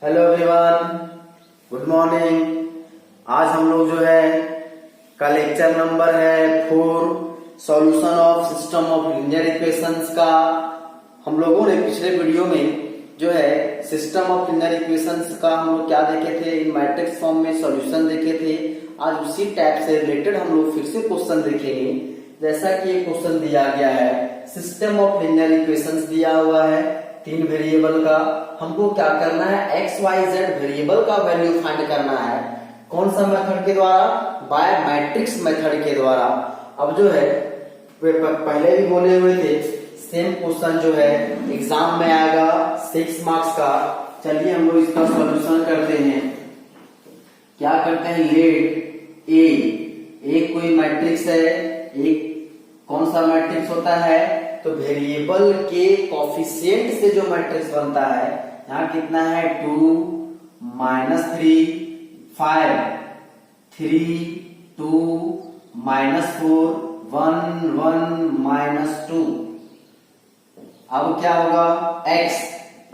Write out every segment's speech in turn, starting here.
Hello everyone, good morning. आज हम लोग जो है का लेक्चर नंबर है 4 solution of system of linear equations का। हम लोगों ने पिछले वीडियो में जो है सिस्टम ऑफ लीनियर इक्वेशंस का हम लोग क्या देखे थे, इन मैट्रिक्स फॉर्म में सॉल्यूशन देखे थे। आज उसी टाइप से रिलेटेड हम लोग फिर से क्वेश्चन देखेंगे। जैसा कि ये क्वेश्चन दिया गया है, सिस्टम ऑफ लीनियर इक्वेशंस दिया हुआ है 3 वेरिएबल का। हमको क्या करना है, एक्स वाई जेड वेरिएबल का वैल्यू फाइंड करना है। कौन सा मेथड के द्वारा? बाय मैट्रिक्स मेथड के द्वारा। अब जो है पहले भी बोले हुए थे, सेम क्वेश्चन जो है एग्जाम में आएगा 6 मार्क्स का। चलिए हम लोग इसका सॉल्यूशन करते हैं। क्या करते हैं, लेट एक कोई मैट्रिक्स है, एक कौन सा मैट्रिक्स होता है, तो वेरिएबल के कोफिशिएंट से जो मैट्रिक्स बनता है, यहाँ कितना है 2 -3 5 3 2 -4 1 1 -2। अब क्या होगा, x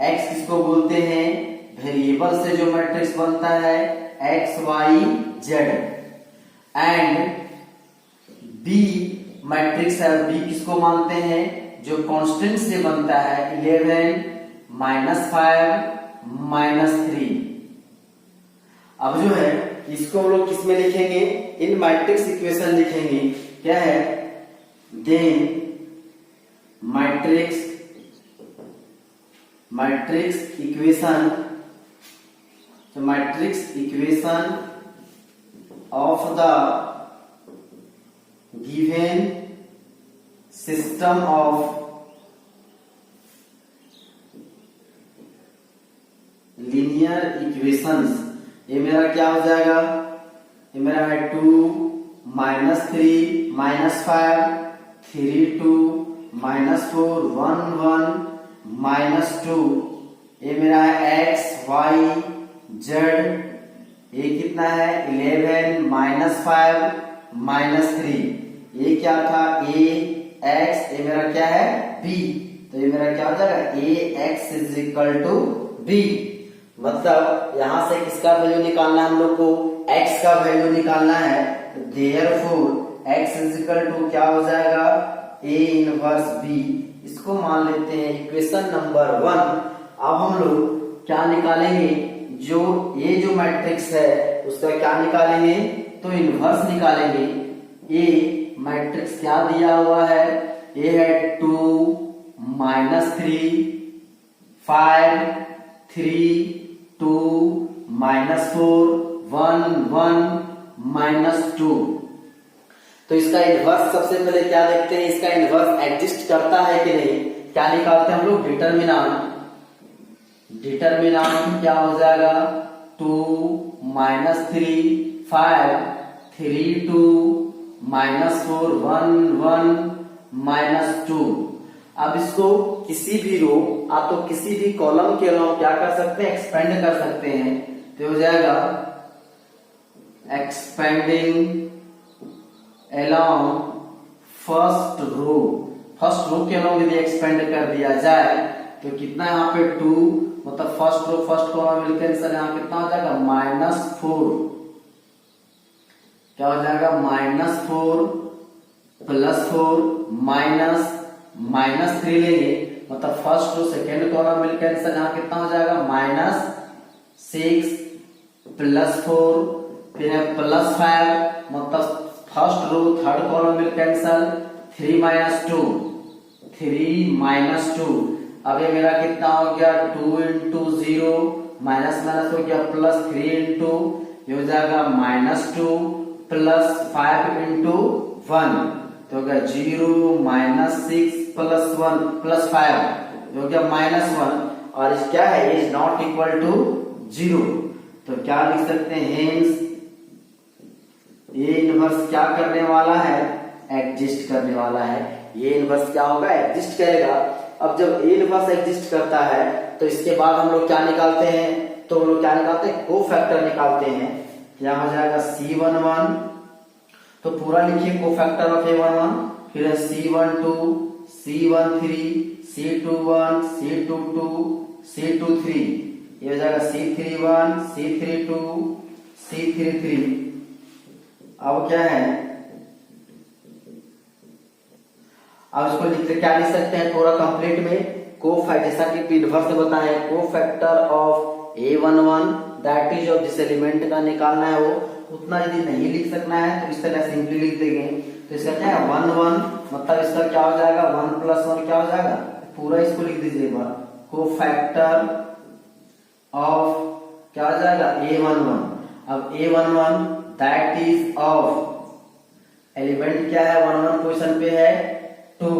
किसको बोलते हैं, वेरिएबल से जो मैट्रिक्स बनता है x y z। And b matrix है, b किसको मानते हैं, जो कांस्टेंट से बनता है 11 -5 -3। अब जो है इसको हम लोग किसमें लिखेंगे, इन मैट्रिक्स इक्वेशन लिखेंगे। क्या है, देन मैट्रिक्स इक्वेशन, तो matrix equation of the given system of linear equations. ये मेरा क्या हो जाएगा, ये मेरा है 2 -3 -5 3 2 -4 1 1 -2। ये मेरा है x y z। ये कितना है 11 -5 -3। ये क्या था a x, ये मेरा क्या है b, तो ये मेरा क्या हो जाएगा a x = b। मतलब यहां से किसका वैल्यू निकालना है, हम लोग को x का वैल्यू निकालना है। देयरफॉर x = क्या हो जाएगा a इनवर्स b। इसको मान लेते हैं इक्वेशन नंबर 1। अब हम लोग क्या निकालेंगे, जो ये जो मैट्रिक्स है उसका क्या निकालेंगे, तो इनवर्स निकालेंगे। ये मैट्रिक्स क्या दिया हुआ है, ये है 2 -3 5 3 2 -4 1 1 -2। तो इसका इनवर्स सबसे पहले क्या देखते हैं, इसका इनवर्स एग्जिस्ट करता है कि नहीं। क्या निकालते हैं हम लोग, डिटरमिनेंट क्या हो जाएगा 2 -3 5 3 2 -4 1 1 -2। अब इसको किसी भी रो आप तो किसी भी कॉलम के अलावा क्या कर सकते हैं, एक्सपेंड कर सकते हैं। तो हो जाएगा एक्सपेंडिंग अलोंग फर्स्ट रो के अलावा यदि एक्सपेंड कर दिया जाए तो कितना यहाँ पे 2, मतलब फर्स्ट रो फर्स्ट कॉलम मिलकर आंसर यहाँ कितना हो जाएगा -4। क्या हो जाएगा -4 +4 -3 लेंगे, मतलब फर्स्ट रो सेकेंड कॉलम मिलकर आंसर यहाँ कितना हो जाएगा -6 +4 फिर है +5, मतलब फर्स्ट रो थर्ड कॉलम मिलकर आंसर 3 -2। अब ये मेरा कितना हो गया 2 × 0 माइनस हो गया +3 ये हो जाएगा -2 +5 × 1, तो हो गया 0 -6 +1 +5 हो गया -1। और इस क्या है, इज नॉट इक्वल टू 0। तो क्या लिख सकते हैं, हेंस ये इनवर्स क्या करने वाला है, एग्जिस्ट करने वाला है। ये इनवर्स क्या होगा, एग्जिस्ट करेगा। अब जब ए इनवर्स एग्जिस्ट करता है तो इसके बाद हम लोग क्या निकालते हैं, तो हम लोग क्या निकालते हैं, को फैक्टर निकालते हैं। क्या हो जाएगा C11, तो पूरा लिखिए को फैक्टर ऑफ A11, फिर है C12 C13 C21 C22 C23 ये हो जाएगा C31, C32, C33। अब क्या है, अब इसको क्या लिख सकते हैं थोड़ा कंप्लीट में, जैसा कि पीडभर से बताएं, cofactor of A11 that is of जिस एलिमेंट का निकालना है वो उतना यदि नहीं लिख सकना है तो इस तरह सिंपली लिख देंगे। तो इसका क्या है 1 1, मतलब इसका क्या हो जाएगा 1 + 1 क्या हो जाएगा, पूरा इसको लिख दीजिए एक बार, कोफैक्टर ऑफ क्या हो जाएगा A11। अब A11 that is of element क्या है 1 1 पोजीशन पे है 2।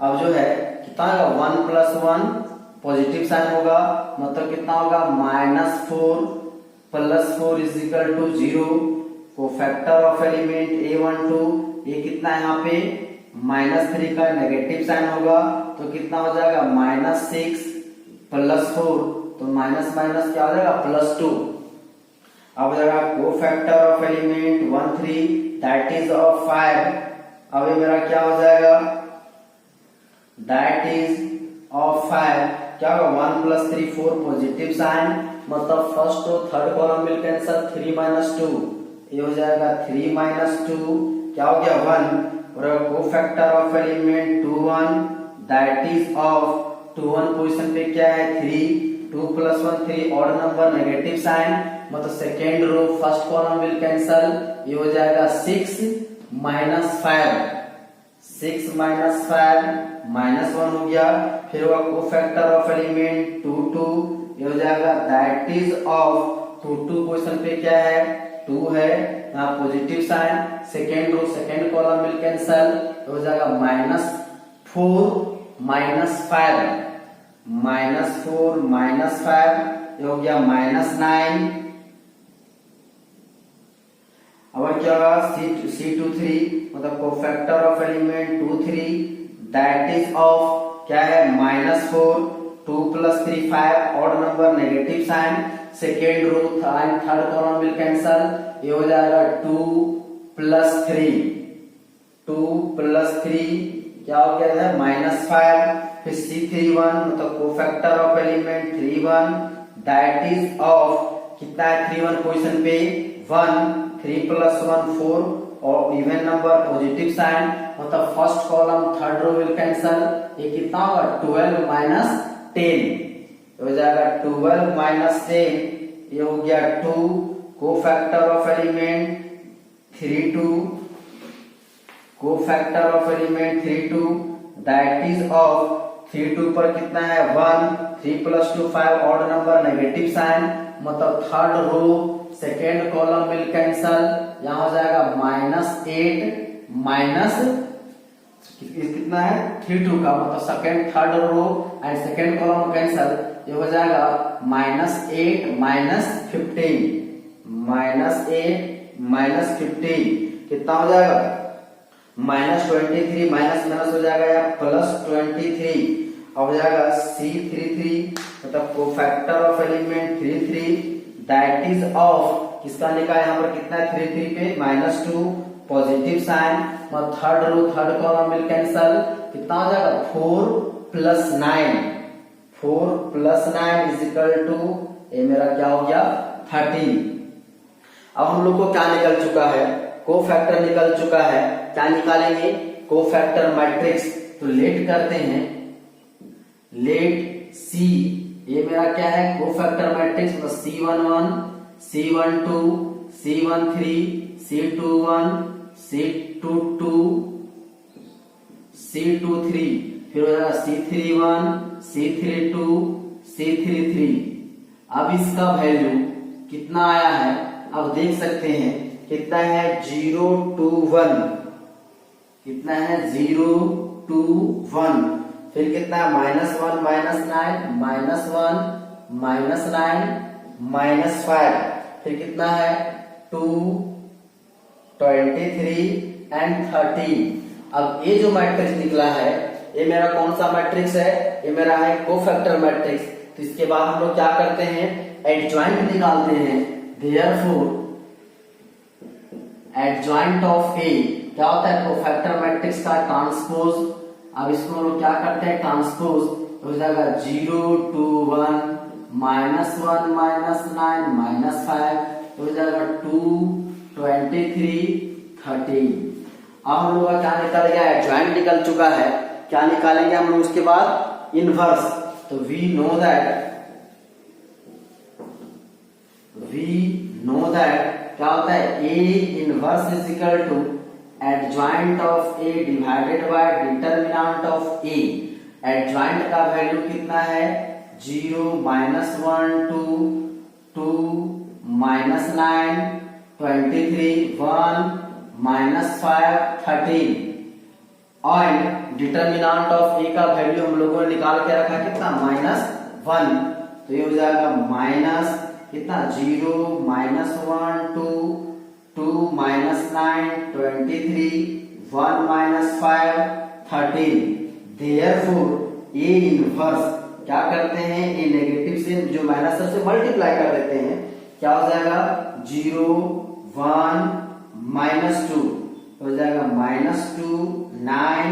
अब जो है कितना होगा 1 + 1 पॉजिटिव साइन होगा, मतलब कितना होगा -4 + 4 = 0। कोफैक्टर ऑफ एलिमेंट A12 ये कितना है यहाँ पे -3 का नेगेटिव साइन होगा, तो कितना हो जाएगा -6 + 4, तो माइनस माइनस क्या हो जाएगा +2। अब हो जाएगा cofactor of element 1 3 that is of 5। अब ये मेरा क्या हो जाएगा दैट इज ऑफ 5, क्या होगा 1 + 3 4 पॉजिटिव साइन, मतलब फर्स्ट और थर्ड कॉलम मिल कैंसल 3 - 2, ये हो जाएगा 3 - 2 क्या हो गया 1। और cofactor of element 2 1 that is of 2 1 position पे क्या है 3, 2 + 1 3 ऑड नंबर नेगेटिव साइन, मतलब second row first column will cancel, ये हो जाएगा 6 - 5, 6 - 5 -1 हो गया। फिर होगा कोफैक्टर ऑफ एलिमेंट 2 2, ये हो जाएगा दैट इज ऑफ 2 2 पोजीशन पे क्या है 2 है, यहाँ positive sign, second row second column will cancel, हो जाएगा -4 - 5, -4 - 5 ये हो गया -9। अब क्या होगा C23, मतलब cofactor of element 2 3 that is of क्या है -4 2 + 3 5 odd number negative sign, second row third column will cancel, ये हो जाएगा 2 + 3 क्या हो गया है -5। फिर C31 मतलब cofactor of element 3 1 that is of कितना है 3 1 पोजीशन पे 1, 3 + 1 4 और इवन नंबर पॉजिटिव साइन, मतलब first column third row will cancel, ये कितना होगा 12 - 10 हो जाएगा 12 - 10, ये हो गया 2। Cofactor of element 3 2 cofactor of element 3 2 that is of 3 2 पर कितना है 1, 3 + 2 5 ऑड नंबर नेगेटिव साइन, मतलब third row second column will cancel, यहां हो जाएगा -8 माइनस कितना है 3 2 का, मतलब second third row and second column cancel, ये हो जाएगा -8 - 15 -8 - 15 कितना हो जाएगा -23 माइनस माइनस हो जाएगा या +23। अब हो जाएगा C33 मतलब cofactor of element 3 3 that is of किसका निकाला यहाँ पर कितना है 3 3 पे -2 पॉजिटिव साइन, मतलब third row third column will cancel, कितना हो जाएगा 4 + 9 = ये मेरा क्या हो गया 13। अब हम लोग को क्या निकल चुका है कोफैक्टर निकल चुका है, क्या निकालेंगे कोफैक्टर मैट्रिक्स, तो लेट करते हैं, लेट C ये मेरा क्या है कोफैक्टर मैट्रिक्स, मतलब C11 C12 C13 C21 C22 C23, फिर हो जाएगा C31 C32 C33। अब इसका वैल्यू कितना आया है अब देख सकते हैं, कितना है 0 2 1, कितना है 0 2 1, फिर कितना है -1 -9 -1 -9 -5, फिर कितना है 2 23 एंड 13। अब ये जो मैट्रिक्स निकला है ये मेरा कौन सा मैट्रिक्स है, ये मेरा है कोफैक्टर मैट्रिक्स। तो इसके बाद हम लोग क्या करते हैं एडजॉइंट निकालते हैं, देयरफॉर एडजॉइंट ऑफ ए क्या होता है कोफैक्टर मैट्रिक्स का ट्रांसपोज। अब इसको हम लोग क्या करते हैं ट्रांसपोज, हो जाएगा 0 2 1 -1 -9 -5 तो हो जाएगा 2 23 13। अब हम लोग का क्या निकल गया है, ज्वाइंट निकल चुका है। क्या निकालेंगे हम लोग उसके बाद, इनवर्स। तो वी नो दैट क्या होता है, A inverse is equal to adjoint of A divided by determinant of A। Adjoint का वैल्यू कितना है, 0 -1 2 2 -9 23 1 -5 13 और डिटर्मिनेंट ऑफ A का वैल्यू हम लोगों ने निकाल के रखा कितना, -1। तो ये हो जाएगा माइनस कितना, 0 -1 2 2 -9 23 1 -5 13। देयरफॉर A इनवर्स क्या करते हैं, ये नेगेटिव से जो माइनस से मल्टीप्लाई कर देते हैं, क्या हो जाएगा 0 1 -2 हो जाएगा -2 9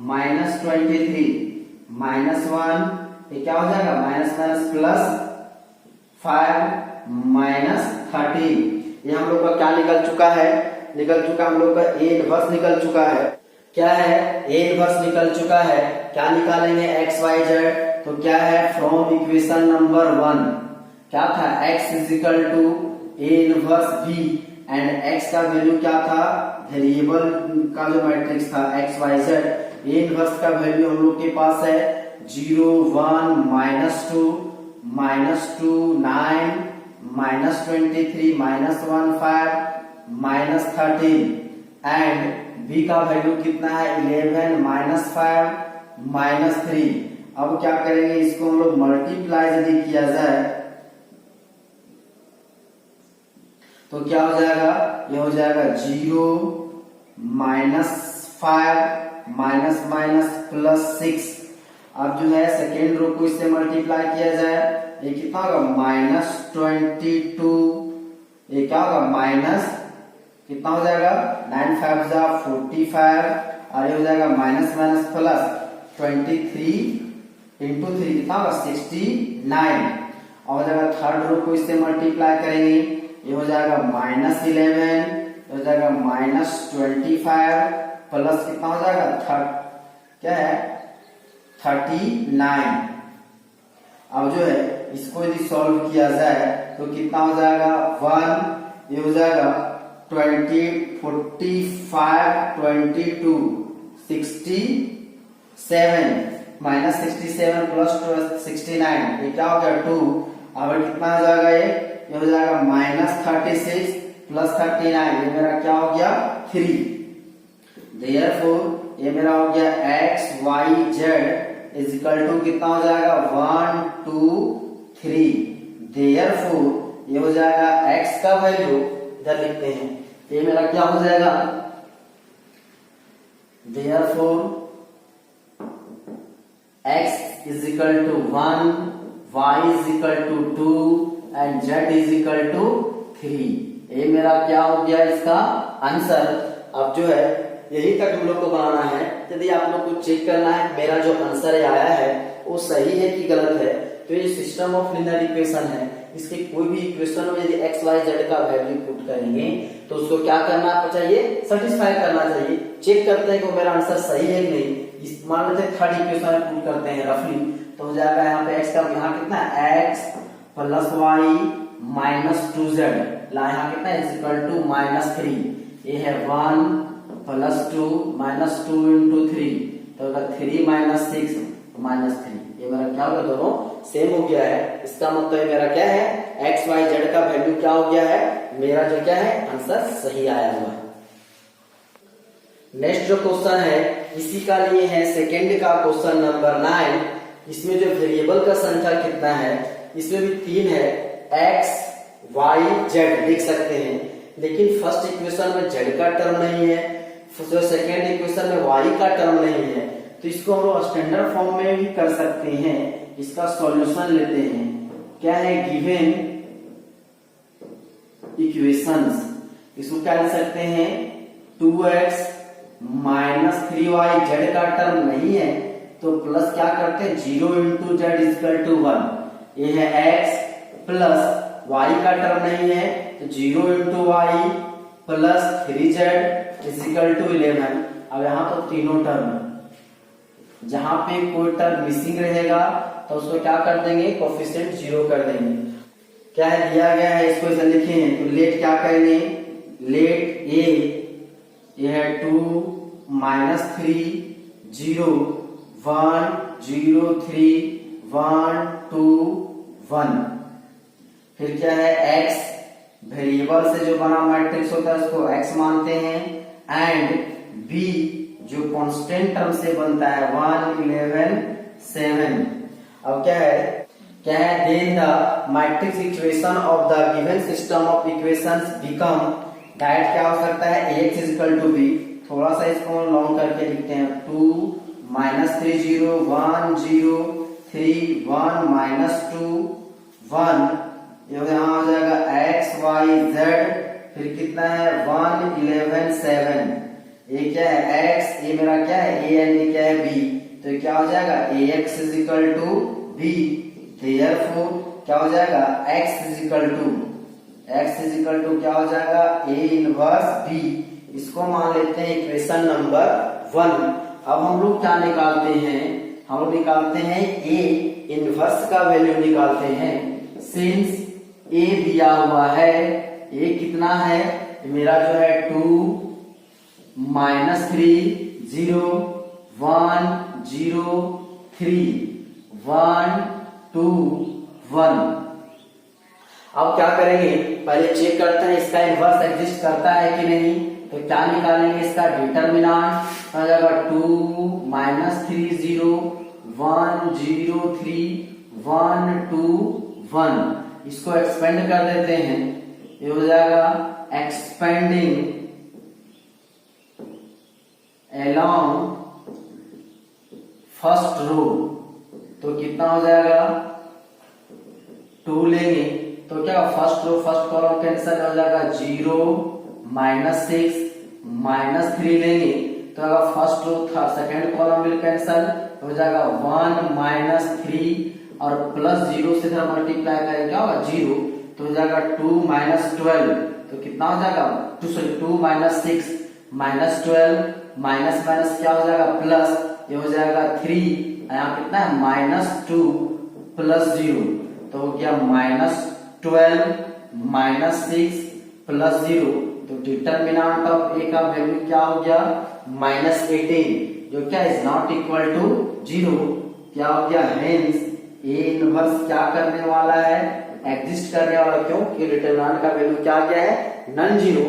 -23 -1, ये क्या हो जाएगा माइनस माइनस प्लस 5 -13। ये हम लोग का क्या निकल चुका है, हम लोग का A इनवर्स निकल चुका है। क्या है, A इनवर्स निकल चुका है। क्या निकालेंगे, x y z। तो क्या है, फ्रॉम इक्वेशन नंबर 1 क्या था, x is equal to A inverse B and x का वैल्यू क्या था, वेरिएबल का जो मैट्रिक्स था x y z। A inverse का वैल्यू हम लोग के पास है 0 1 -2 -2 9 -23 -1 5 -13 एंड b का वैल्यू कितना है 11 -5 -3। अब क्या करेंगे, इसको हम लोग मल्टीप्लाई यदि किया जाए तो क्या हो जाएगा, ये हो जाएगा 0 -5 +6। अब जो है सेकेंड रो को इससे मल्टीप्लाई किया जाए, ये कितना होगा -22। ये क्या होगा माइनस कितना हो जाएगा 9 5 45 और ये हो जाएगा माइनस माइनस प्लस 23 इंटू 3 कितना होगा 69। और हो जाएगा थर्ड रो को इससे मल्टीप्लाई करेंगे, ये हो जाएगा -11, हो जाएगा -25 प्लस कितना हो जाएगा क्या है 39। अब जो है इसको यदि सॉल्व किया जाए तो कितना हो जाएगा 1, ये हो जाएगा 20 45 22 67 -67 प्लस 69 ये क्या हो गया 2। अब कितना हो जाएगा, ये हो जाएगा -36 प्लस 39 ये मेरा क्या हो गया 3। देयरफॉर ये मेरा हो गया x y z is equal to कितना हो जाएगा 1 2 3। देयरफॉर ये हो जाएगा x का वैल्यू इधर लिखते हैं, ये मेरा क्या हो जाएगा, therefore x is equal to 1 y is equal to 2 and z is equal to 3। ये मेरा क्या हो गया इसका आंसर। अब जो है यही तक हम लोग को बनाना है। यदि आप लोग को चेक करना है मेरा जो आंसर आया है वो सही है कि गलत है, तो ये सिस्टम ऑफ लीनियर इक्वेशन है। इसके कोई भी इक्वेशन में यदि x y z का वैल्यू पुट करेंगे तो उसको क्या करना चाहिए, सेटिस्फाई करना चाहिए। चेक करते हैं कि मेरा आंसर सही है कि नहीं। मान लेते हैं थर्ड इक्वेशन में पुट करते हैं रफली, तो हो जाएगा यहाँ पे x का यहाँ कितना x plus y minus 2z, यहाँ कितना इज इक्वल टू -3। ये है 1 प्लस 2 -2 इंटू 3 तो 3 -6 -3। ये मेरा क्या होगा, दोनों सेम हो गया है। इसका मतलब मेरा क्या है x y z का वैल्यू क्या हो गया है, मेरा जो क्या है आंसर सही आया हुआ है। नेक्स्ट जो क्वेश्चन है इसी का लिए है सेकेंड का क्वेश्चन नंबर 9। इसमें जो वेरिएबल का संख्या कितना है, इसमें भी 3 है, x y z लिख सकते हैं, लेकिन फर्स्ट इक्वेशन में z का टर्म नहीं है, जो सेकेंड इक्वेशन में y का टर्म नहीं है, तो इसको हम लोग स्टैंडर्ड फॉर्म में भी कर सकते हैं। इसका सॉल्यूशन लेते हैं, क्या है गिवन इक्वेशंस, इसको क्या लिख सकते हैं 2x माइनस 3y z का टर्म नहीं है तो प्लस क्या करते हैं 0 इंटू जेड इजकल टू 1। ये है x प्लस y का टर्म नहीं है तो 0 into y plus 3z is equal to 11। अब यहाँ तो तीनों टर्म है, जहां पे कोई टर्म मिसिंग रहेगा तो उसको क्या कर देंगे, कोफिशिएंट 0 कर देंगे। क्या है दिया गया है, इसको इसे लिखे तो लेट क्या करेंगे, लेट ये है 2 -3 0 1 0 3 1 2 1। फिर क्या है x वेरिएबल से जो बना मैट्रिक्स होता है उसको x मानते हैं, एंड b जो कांस्टेंट टर्म से बनता है 1 11 7। अब क्या है then the matrix equation of the given system of equations become, direct क्या हो सकता है ax इक्वल टू b। थोड़ा सा इसको लॉन्ग करके लिखते हैं 2 -3 0 1 0 3 1 -2 1। यहाँ हो जाएगा x y z, फिर कितना है 1 11 7। ये क्या है x, ये मेरा क्या है a एंड ये क्या है b, तो क्या हो जाएगा ax is equal to b। Therefore क्या हो जाएगा x इज इक्वल टू क्या हो जाएगा a इनवर्स b। इसको मान लेते हैं इक्वेशन नंबर 1। अब हम लोग क्या निकालते हैं, हम लोग निकालते हैं a इनवर्स का वैल्यू निकालते हैं। सिंस a दिया हुआ है, a कितना है मेरा जो है 2 -3 0 1 0 3 1 2 1। अब क्या करेंगे, पहले चेक करते हैं इसका इनवर्स एग्जिस्ट करता है कि नहीं। तो क्या निकालेंगे, इसका डिटरमिनेंट आ जाएगा 2 -3 0 1 0 3 1 2 1। इसको एक्सपेंड कर देते हैं, ये हो जाएगा एक्सपेंडिंग अलोंग फर्स्ट रो। तो कितना हो जाएगा 2 लेंगे तो क्या first row first column cancel हो जाएगा 0 -6 -3 लेंगे तो अगर first row second column will cancel हो जाएगा 1 -3 और प्लस 0 से इधर मल्टीप्लाई करें क्या होगा 0, तो हो जाएगा 2 -12। तो कितना हो जाएगा 2 -6 -12 माइनस माइनस क्या हो जाएगा प्लस, ये हो जाएगा 3, यहाँ कितना है -2 प्लस 0, तो हो गया -12 -6 प्लस 0। तो डिटरमिनेंट ऑफ ए का वैल्यू क्या हो गया -18, जो क्या इज नॉट इक्वल टू 0। क्या हो गया हेंस ए इनवर्स क्या करने वाला है, एग्जिस्ट करने वाला, क्यों कि डिटरमिनेंट का वैल्यू क्या गया है नॉन जीरो।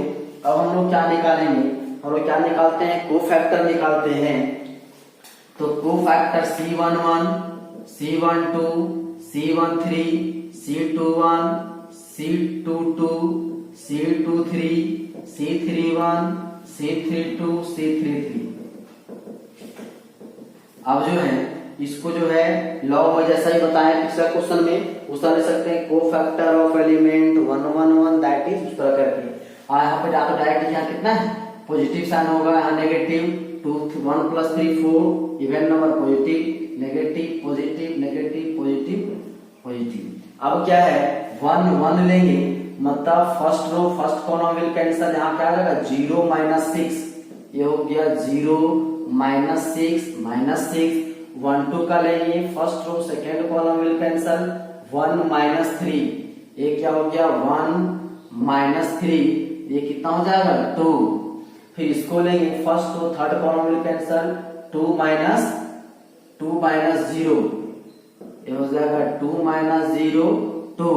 अब हम लोग क्या निकालेंगे, हम लोग क्या निकालते हैं कोफैक्टर निकालते हैं। तो cofactor C11 C12 C13 C21 C22 C23 C31 C32 C33। अब जो है इसको जो है लॉ में जैसा ही बताया पिछला क्वेश्चन में, उसका ले सकते हैं cofactor of element 111 that is उस तरह करके। और यहाँ पे जाकर डायरेक्ट यहाँ कितना है पॉजिटिव साइन होगा, यहाँ negative 2 1 + 3 4 even number positive negative positive negative positive positive. अब क्या है 1 1 लेंगे मतलब first row first column will cancel, यहाँ क्या आ जाएगा 0 -6, ये हो गया 0 -6 -6। 1 2 का लेंगे first row second column will cancel 1 -3, ये क्या हो गया 1 -3, ये कितना हो जाएगा 2। फिर इसको लेंगे first row third column will cancel 2 -0, ये हो जाएगा 2 -0 2।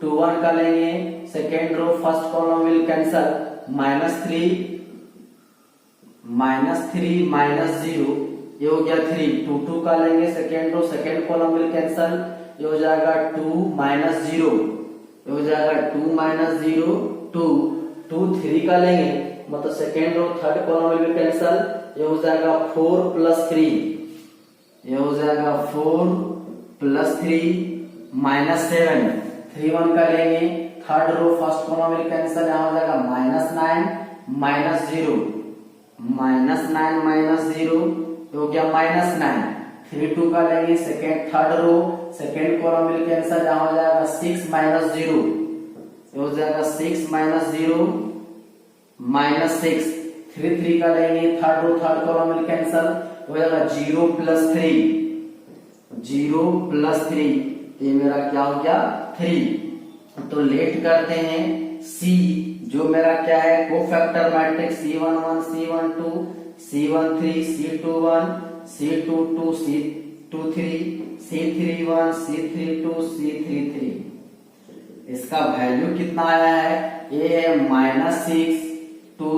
2 1 का लेंगे second row first column will cancel -3 -0, ये हो गया 3। 2 2 का लेंगे second row second column will cancel, ये हो जाएगा 2 -0, ये हो जाएगा 2 -0 2। 2 3 का लेंगे मतलब second row third column will cancel, ये हो जाएगा 4 + 3, ये हो जाएगा 4 + 3 -7। 3 1 का लेंगे third row first column will cancel, यहाँ हो जाएगा -9 -0 -9 -0, हो गया -9। 3 2 का लेंगे second third row second column में आंसर यहाँ हो जाएगा 6 माइनस 0, हो जाएगा 6 माइनस 0 माइनस 6, 3 का लेंगे थर्ड कॉलम में कैंसल हो जाएगा 0 प्लस 3, 0 प्लस 3, ये मेरा क्या हो गया 3। तो लेट करते हैं सी, जो मेरा क्या है cofactor matrix C11 C12 C13 C21 C22 C23 C31 C32 C33, इसका वैल्यू कितना आया है, ये है -6 2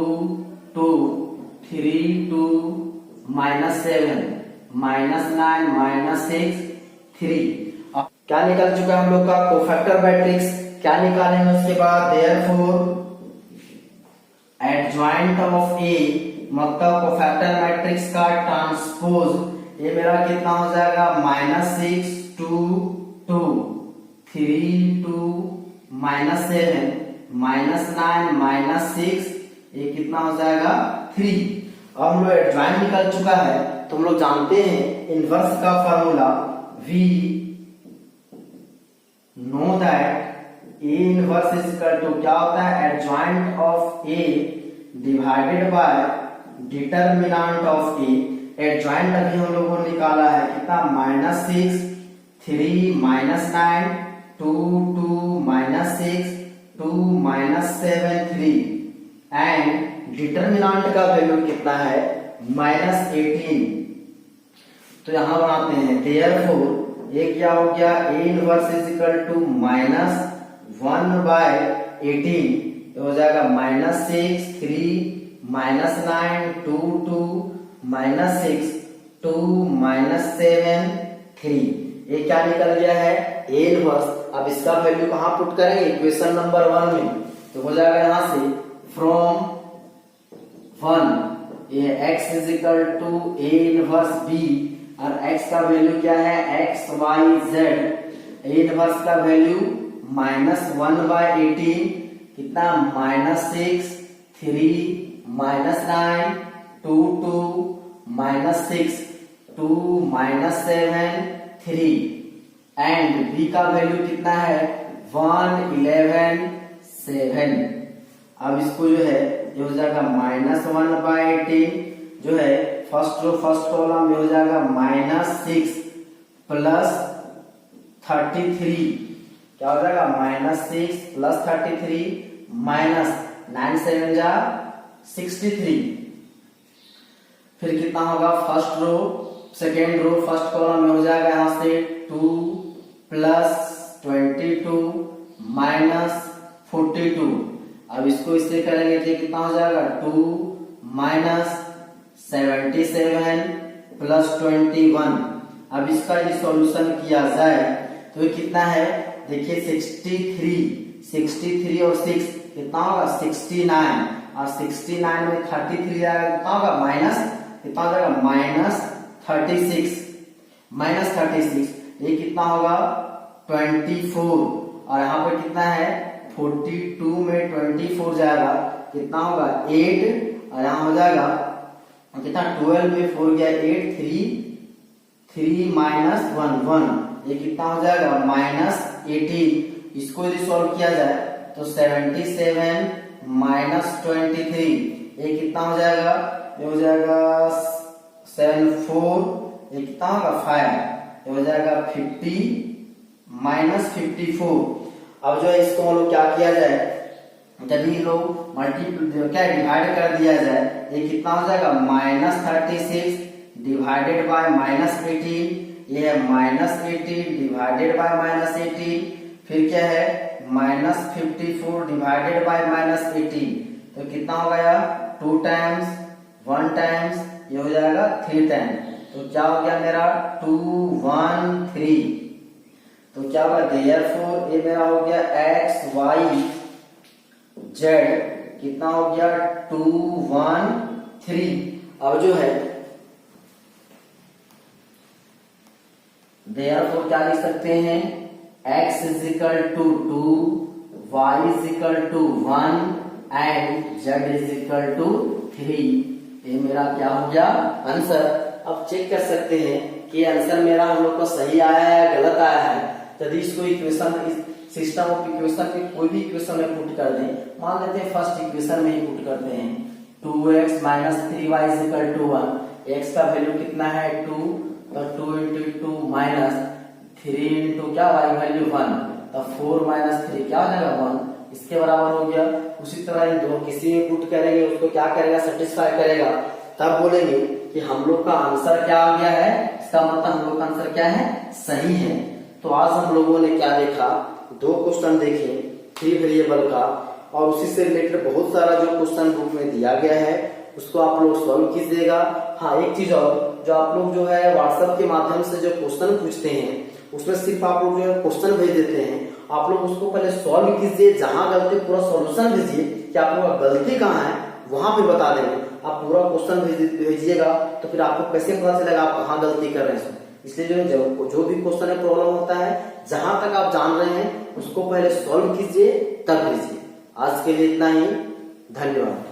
2 3 2 -7 -9 -6 3। अब क्या निकल चुका है हम लोग का कोफैक्टर मैट्रिक्स, क्या निकालेंगे उसके बाद देयरफॉर एडजॉइंट ऑफ ए, मतलब कोफैक्टर मैट्रिक्स का ट्रांसपोज, ये मेरा कितना हो जाएगा -6 2 2 3 2 -7 -9 -6, ये कितना हो जाएगा 3। अब हम लोग एडजॉइंट निकल चुका है तो हम लोग जानते हैं इनवर्स का formula, we know that A inverse is equal to क्या होता है adjoint of A divided by determinant of A. Adjoint अभी हम लोगों ने निकाला है कितना -6 3 -9 2 2 -6 2 -7 3 एंड डिटरमिनेंट का वैल्यू कितना है -18। तो यहां बनाते हैं देयरफॉर ये क्या हो गया A inverse is equal to -1/18, हो जाएगा -6 3 -9 2 2 -6 2 -7 3, ये क्या निकल गया है ए इनवर्स। अब इसका वैल्यू कहां पुट करेंगे इक्वेशन नंबर 1 में, तो हो जाएगा यहां से फ्रॉम 1 ये x is equal to A inverse b, और x का वैल्यू क्या है x y z, A inverse का वैल्यू -1/18 कितना -6 3 -9 2 2 -6 2 -7 3 एंड b का वैल्यू कितना है 1 11 7। अब इसको जो है ये हो जाएगा -1/18, जो है फर्स्ट कॉलम में हो जाएगा -6 प्लस 33, क्या हो जाएगा -6 प्लस 33 माइनस 9 7 जा 63, फिर कितना होगा first row second row first column में हो जाएगा यहां से 2 प्लस 22 माइनस 42। अब इसको इससे करेंगे तो कितना हो जाएगा 2 माइनस 77 प्लस 21। अब इसका यदि सॉल्यूशन किया जाए तो ये कितना है देखिए 63 और 6 कितना होगा 69, और 69 में 33 जाएगा कितना होगा कितना हो जाएगा -36, ये कितना होगा 24, और यहाँ पे कितना है 42 में 24 जाएगा कितना होगा 8, और यहाँ हो जाएगा कितना 12 में 4 गया 8 3 माइनस 1 ये कितना हो जाएगा -18। इसको यदि सॉल्व किया जाए तो 77 माइनस 23 ये कितना हो जाएगा, ये हो जाएगा 74, ये कितना होगा 5, ये हो जाएगा 50 माइनस 54। अब जो है इसको हम लोग क्या किया जाए जब ये लोग मल्टीप्लाई क्या डिवाइड कर दिया जाए ये कितना हो जाएगा -36 डिवाइडेड बाय -18, ये है -18 डिवाइडेड बाय -18, फिर क्या है -54 डिवाइडेड बाय -18, तो कितना हो गया 2 टाइम्स 1 टाइम्स ये हो जाएगा 3 टाइम्स, तो क्या हो गया मेरा 2 1 3। तो क्या होगा देयरफॉर ये मेरा हो गया x y z कितना हो गया 2 1 3। अब जो है देयरफॉर क्या लिख सकते हैं x is equal to 2 y is equal to 1 and z is equal to 3। ये मेरा क्या हो गया आंसर। अब चेक कर सकते हैं कि आंसर मेरा हम लोग का सही आया है या गलत आया है। यदि इसको इक्वेशन, सिस्टम ऑफ इक्वेशन में कोई भी इक्वेशन में पुट कर दें, मान लेते हैं फर्स्ट इक्वेशन में ही पुट करते हैं 2x minus 3y is equal to 1। x का वैल्यू कितना है 2, तो 2 इंटू 2 माइनस 3 इंटू क्या y वैल्यू 1, तो 4 माइनस 3 क्या हो जाएगा 1, इसके बराबर हो गया। उसी तरह इन दो किसी में पुट करेंगे उसको क्या करेगा सेटिस्फाई करेगा, तब बोलेंगे कि हम लोग का आंसर क्या आ गया है, इसका मतलब हम लोग का आंसर क्या है, सही है। तो आज हम लोगों ने क्या देखा, दो क्वेश्चन देखे फ्री वेरिएबल का, और उसी से रिलेटेड बहुत सारा जो क्वेश्चन बुक में दिया गया है उसको आप लोग सॉल्व कीजिएगा। हाँ, एक चीज और, जो आप लोग जो है व्हाट्सएप के माध्यम से जो क्वेश्चन पूछते हैं उसमें सिर्फ आप लोग जो है क्वेश्चन भेज देते हैं, आप लोग उसको पहले सॉल्व कीजिए, जहां गलती पूरा सॉल्यूशन भेजिए कि आप लोग का गलती कहाँ है वहां पे बता देंगे। आप पूरा क्वेश्चन भेजिएगा तो फिर आपको कैसे पता चलेगा आप कहाँ गलती कर रहे हैं। इसलिए जो भी क्वेश्चन में प्रॉब्लम होता है, जहां तक आप जान रहे हैं उसको पहले सॉल्व कीजिए तब भेजिए। आज के लिए इतना ही, धन्यवाद।